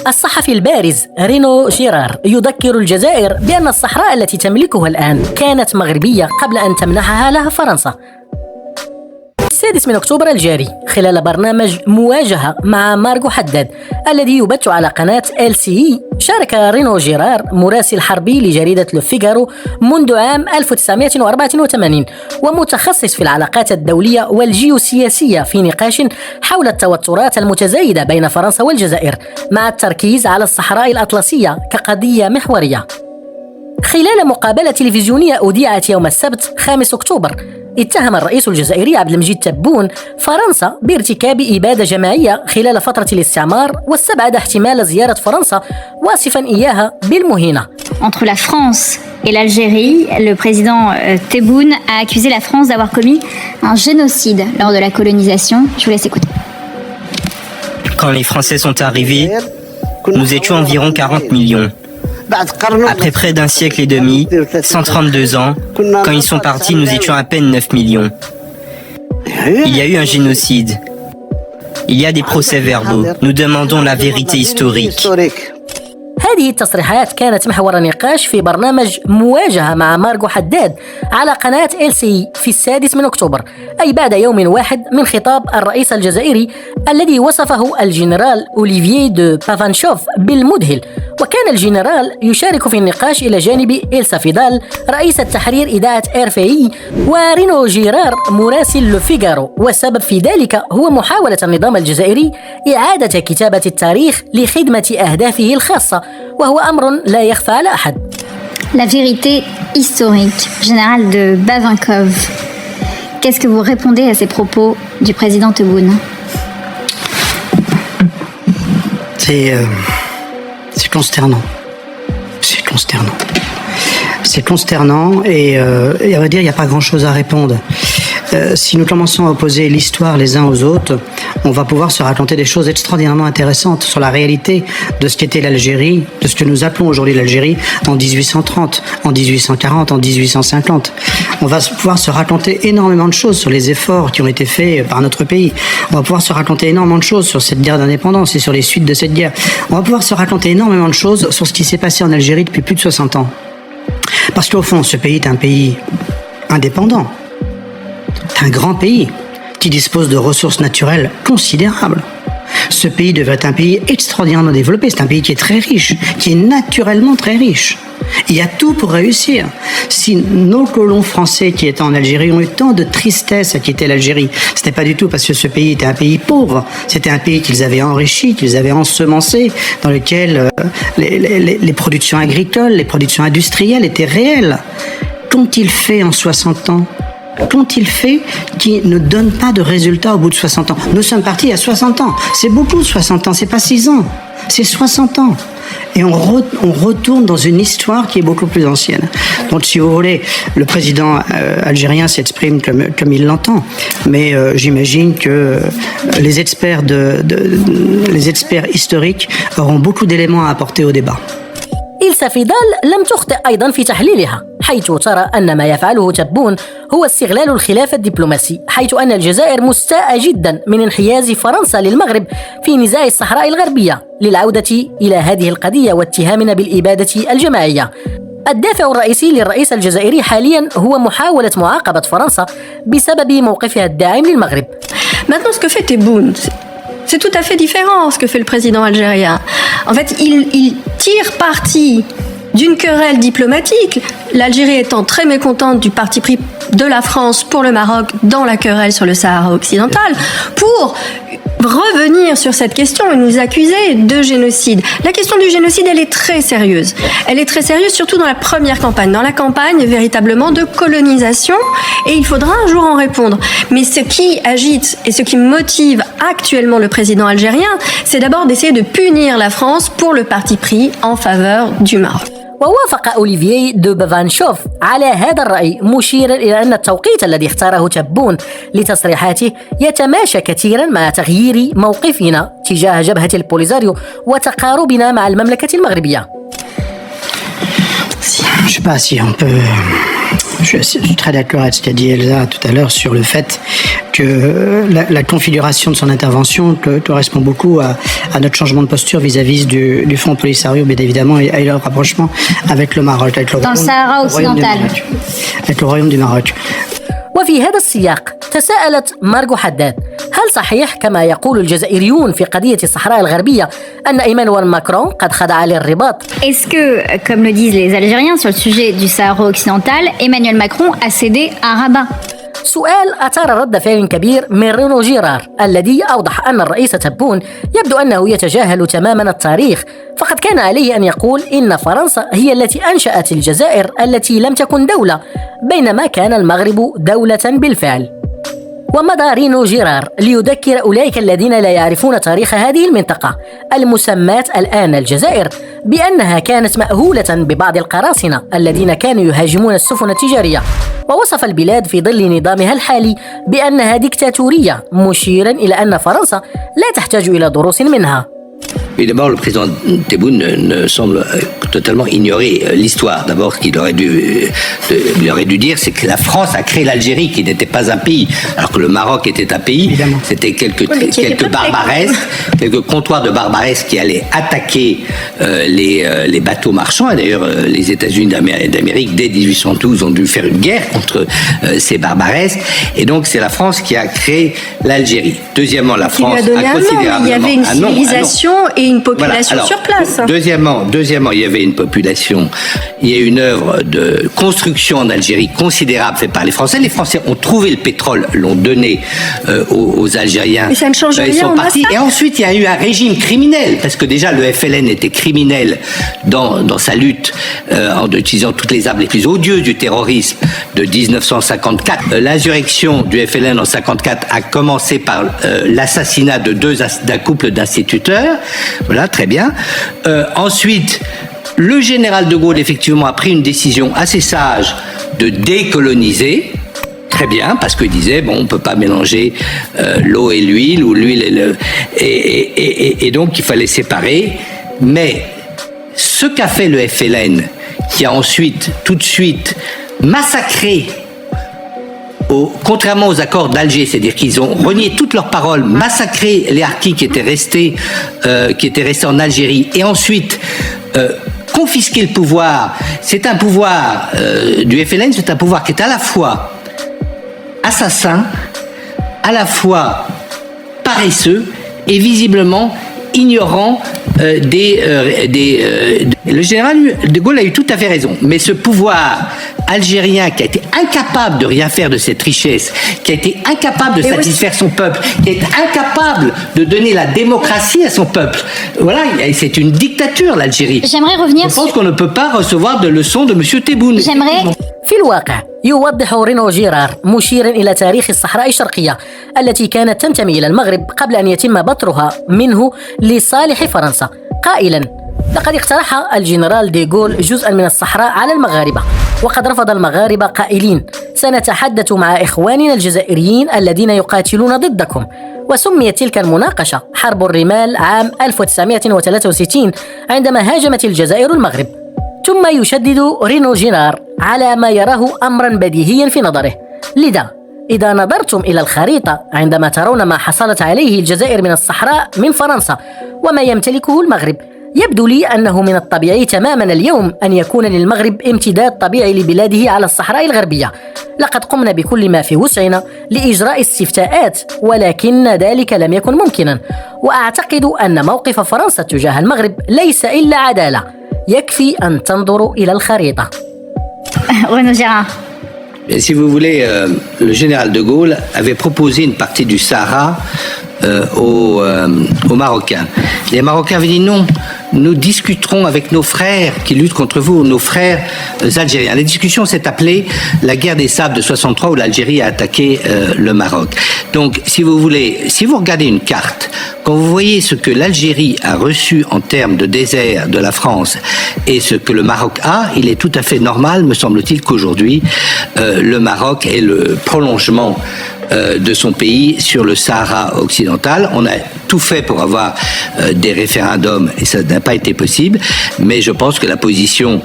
الصحفي البارز رينو جيرار يذكر الجزائر بأن الصحراء التي تملكها الآن كانت مغربية قبل أن تمنحها لها فرنسا. 6 أكتوبر الجاري خلال برنامج مواجهة مع مارغو حداد الذي يبث على قناة LCI، شارك رينو جيرار مراسل حربي لجريدة لو فيغارو منذ عام 1984 ومتخصص في العلاقات الدولية والجيوسياسية في نقاش حول التوترات المتزايدة بين فرنسا والجزائر مع التركيز على الصحراء الأطلسية كقضية محورية. خلال مقابلة تلفزيونية أذيعت يوم السبت 5 أكتوبر، اتهم الرئيس الجزائري عبد المجيد تبون فرنسا بارتكاب إبادة جماعية خلال فترة الاستعمار، واستبعد احتمال زيارة فرنسا واصفا إياها بالمهينة. Entre la France et l'Algérie, le président Tebboune a accusé la France d'avoir commis un génocide lors de la colonisation. Je vous laisse écouter. Quand les Français sont arrivés, nous étions environ 40 millions. Après près d'un siècle et demi, 132 ans, quand ils sont partis, nous étions à peine 9 millions. Il y a eu un génocide. Il y a des procès-verbaux. Nous demandons la vérité historique. هذه التصريحات كانت محور نقاش في برنامج مواجهة مع مارغو حداد على قناة LCI في 6 أكتوبر، أي بعد يوم واحد من خطاب الرئيس الجزائري الذي وصفه الجنرال أوليفييه دو بافانشوف بالمذهل. وكان الجنرال يشارك في النقاش إلى جانب إلسا فيدال رئيس التحرير إذاعة RFI ورينو جيرار مراسل لو فيغارو، والسبب في ذلك هو محاولة النظام الجزائري إعادة كتابة التاريخ لخدمة أهدافه الخاصة، وهو أمر لا يخفى على أحد. La vérité historique, général de Bavinkov. Qu'est-ce que vous répondez à ces propos du président Tebboune? C'est consternant. C'est consternant. C'est consternant et à vrai dire, il n'y a pas grand-chose à répondre. Si nous commençons à opposer l'histoire les uns aux autres, on va pouvoir se raconter des choses extraordinairement intéressantes sur la réalité de ce qu'était l'Algérie, de ce que nous appelons aujourd'hui l'Algérie en 1830, en 1840, en 1850. On va pouvoir se raconter énormément de choses sur les efforts qui ont été faits par notre pays. On va pouvoir se raconter énormément de choses sur cette guerre d'indépendance et sur les suites de cette guerre. On va pouvoir se raconter énormément de choses sur ce qui s'est passé en Algérie depuis plus de 60 ans. Parce qu'au fond, ce pays est un pays indépendant. Un grand pays qui dispose de ressources naturelles considérables. Ce pays devrait être un pays extraordinairement développé. C'est un pays qui est très riche, qui est naturellement très riche. Il y a tout pour réussir. Si nos colons français qui étaient en Algérie ont eu tant de tristesse à quitter l'Algérie, c'était pas du tout parce que ce pays était un pays pauvre. C'était un pays qu'ils avaient enrichi, qu'ils avaient ensemencé, dans lequel les productions agricoles, les productions industrielles étaient réelles. Qu'ont-ils fait en 60 ans ? Qu'ont-ils fait qui ne donne pas de résultats au bout de 60 ans? Nous sommes partis à 60 ans. C'est beaucoup 60 ans, c'est pas 6 ans. C'est 60 ans. Et on retourne dans une histoire qui est beaucoup plus ancienne. Donc si vous voulez, le président algérien s'exprime comme il l'entend. Mais j'imagine que les experts les experts historiques auront beaucoup d'éléments à apporter au débat. إلسا فيدال لم تخطئ أيضا في تحليلها، حيث ترى أن ما يفعله تبون هو استغلال الخلاف الدبلوماسي، حيث أن الجزائر مستاءة جدا من انحياز فرنسا للمغرب في نزاع الصحراء الغربية للعودة إلى هذه القضية واتهامنا بالإبادة الجماعية. الدافع الرئيسي للرئيس الجزائري حاليا هو محاولة معاقبة فرنسا بسبب موقفها الداعم للمغرب. Maintenant, ce que fait Tebboune, c'est tout à fait différent ce que fait le président algérien. En fait, il tire parti d'une querelle diplomatique, l'Algérie étant très mécontente du parti pris de la France pour le Maroc dans la querelle sur le Sahara occidental, pour revenir sur cette question et nous accuser de génocide. La question du génocide, elle est très sérieuse. Elle est très sérieuse surtout dans la première campagne, dans la campagne véritablement de colonisation, et il faudra un jour en répondre. Mais ce qui agite et ce qui motive actuellement le président algérien, c'est d'abord d'essayer de punir la France pour le parti pris en faveur du Maroc. ووافق أوليفييه دو بافانشوف على هذا الرأي، مشيرا إلى أن التوقيت الذي اختاره تبون لتصريحاته يتماشى كثيرا مع تغيير موقفنا تجاه جبهة البوليزاريو وتقاربنا مع المملكة المغربية. Je sais pas si on peut... Je suis très d'accord avec ce qu'a dit Elsa tout à l'heure sur le fait que la configuration de son intervention correspond beaucoup à notre changement de posture vis-à-vis du Front Polisario, bien évidemment, et leur rapprochement avec le Maroc, avec dans le Sahara occidental. Avec le Royaume du Maroc. وفي هذا السياق تساءلت مارغو حداد: هل صحيح كما يقول الجزائريون في قضية الصحراء الغربية أن إيمانويل ماكرون قد خضع للرباط؟ Est-ce que, comme le disent les Algériens sur le sujet du Sahara occidental, Emmanuel Macron a cédé à Rabat? سؤال أثار رد فعل كبير من رينو جيرار، الذي أوضح أن الرئيس تبون يبدو أنه يتجاهل تماما التاريخ، فقد كان عليه أن يقول إن فرنسا هي التي أنشأت الجزائر التي لم تكن دولة، بينما كان المغرب دولة بالفعل. ومضى رينو جيرار ليذكر أولئك الذين لا يعرفون تاريخ هذه المنطقة المسماة الآن الجزائر بأنها كانت مأهولة ببعض القراصنة الذين كانوا يهاجمون السفن التجارية، ووصف البلاد في ظل نظامها الحالي بأنها ديكتاتورية، مشيرا إلى أن فرنسا لا تحتاج إلى دروس منها. Et d'abord, le président Tebboune ne semble totalement ignorer l'histoire. D'abord, ce qu'il aurait dû dire, c'est que la France a créé l'Algérie, qui n'était pas un pays, alors que le Maroc était un pays. Évidemment. C'était quelques barbaresques, quelques comptoirs de barbaresques qui allaient attaquer les bateaux marchands. Et d'ailleurs, les États-Unis d'Amérique, dès 1812, ont dû faire une guerre contre ces barbaresques. Et donc, c'est la France qui a créé l'Algérie. Deuxièmement, la France a considérablement... Il y avait une civilisation et une population sur place. Deuxièmement, il y avait une population, il y a une œuvre de construction en Algérie considérable faite par les Français. Les Français ont trouvé le pétrole, l'ont donné aux Algériens. Mais ça ne change rien. Ils sont partis. Et ensuite, il y a eu un régime criminel, parce que déjà le FLN était criminel dans sa lutte en utilisant toutes les armes les plus odieuses du terrorisme de 1954. L'insurrection du FLN en 1954 a commencé par l'assassinat d'un couple d'instituteurs. Voilà, très bien. Ensuite, le général de Gaulle, effectivement, a pris une décision assez sage de décoloniser. Très bien, parce qu'il disait, bon, on ne peut pas mélanger l'eau et l'huile, ou l'huile et donc il fallait séparer. Mais ce qu'a fait le FLN, qui a ensuite, tout de suite, massacré, contrairement aux accords d'Alger, c'est-à-dire qu'ils ont renié toutes leurs paroles, massacré les harkis qui étaient restés en Algérie, et ensuite confisquer le pouvoir. C'est un pouvoir du FLN, c'est un pouvoir qui est à la fois assassin, à la fois paresseux et visiblement ignorant le général de Gaulle a eu tout à fait raison, mais ce pouvoir algérien qui a été incapable de rien faire de cette richesse, qui a été incapable de satisfaire son peuple, qui est incapable de donner la démocratie à son peuple, voilà, c'est une dictature l'Algérie. J'aimerais revenir. Je pense qu'on ne peut pas recevoir de leçons de M. Tebboune. في الواقع يوضح رينو جيرار مشيرا إلى تاريخ الصحراء الشرقية التي كانت تنتمي إلى المغرب قبل أن يتم بترها منه لصالح فرنسا، قائلا: لقد اقترح الجنرال دي غول جزءا من الصحراء على المغاربة، وقد رفض المغاربة قائلين: سنتحدث مع إخواننا الجزائريين الذين يقاتلون ضدكم. وسميت تلك المناقشة حرب الرمال عام 1963 عندما هاجمت الجزائر المغرب. ثم يشدد رينو جيرار على ما يراه أمرا بديهيا في نظره. لذا إذا نظرتم إلى الخريطة عندما ترون ما حصلت عليه الجزائر من الصحراء من فرنسا وما يمتلكه المغرب، يبدو لي أنه من الطبيعي تماما اليوم أن يكون للمغرب امتداد طبيعي لبلاده على الصحراء الغربية. لقد قمنا بكل ما في وسعنا لإجراء استفتاءات، ولكن ذلك لم يكن ممكنا. وأعتقد أن موقف فرنسا تجاه المغرب ليس إلا عدالة، يكفي أن تنظروا إلى الخريطة. Renaud Gérard. Et si vous voulez, le général de Gaulle avait proposé une partie du Sahara aux Marocains. Les Marocains avaient dit non, nous discuterons avec nos frères qui luttent contre vous, nos frères algériens. La discussion s'est appelée la guerre des sables de 63 où l'Algérie a attaqué le Maroc. Donc, si vous voulez, si vous regardez une carte, quand vous voyez ce que l'Algérie a reçu en termes de désert de la France et ce que le Maroc a, il est tout à fait normal, me semble-t-il, qu'aujourd'hui, le Maroc est le prolongement de son pays sur le Sahara occidental. On a tout fait pour avoir des référendums et ça n'a pas été possible, mais je pense que la position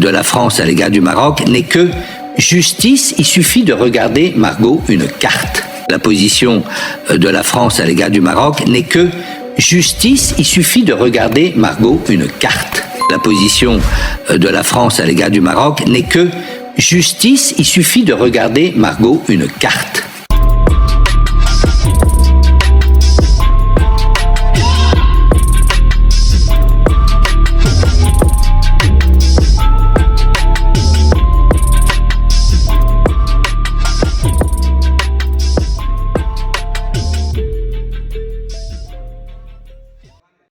de la France à l'égard du Maroc n'est que justice. Il suffit de regarder, Margot, une carte. La position de la France à l'égard du Maroc n'est que justice. Il suffit de regarder, Margot, une carte. La position de la France à l'égard du Maroc n'est que justice. Il suffit de regarder, Margot, une carte.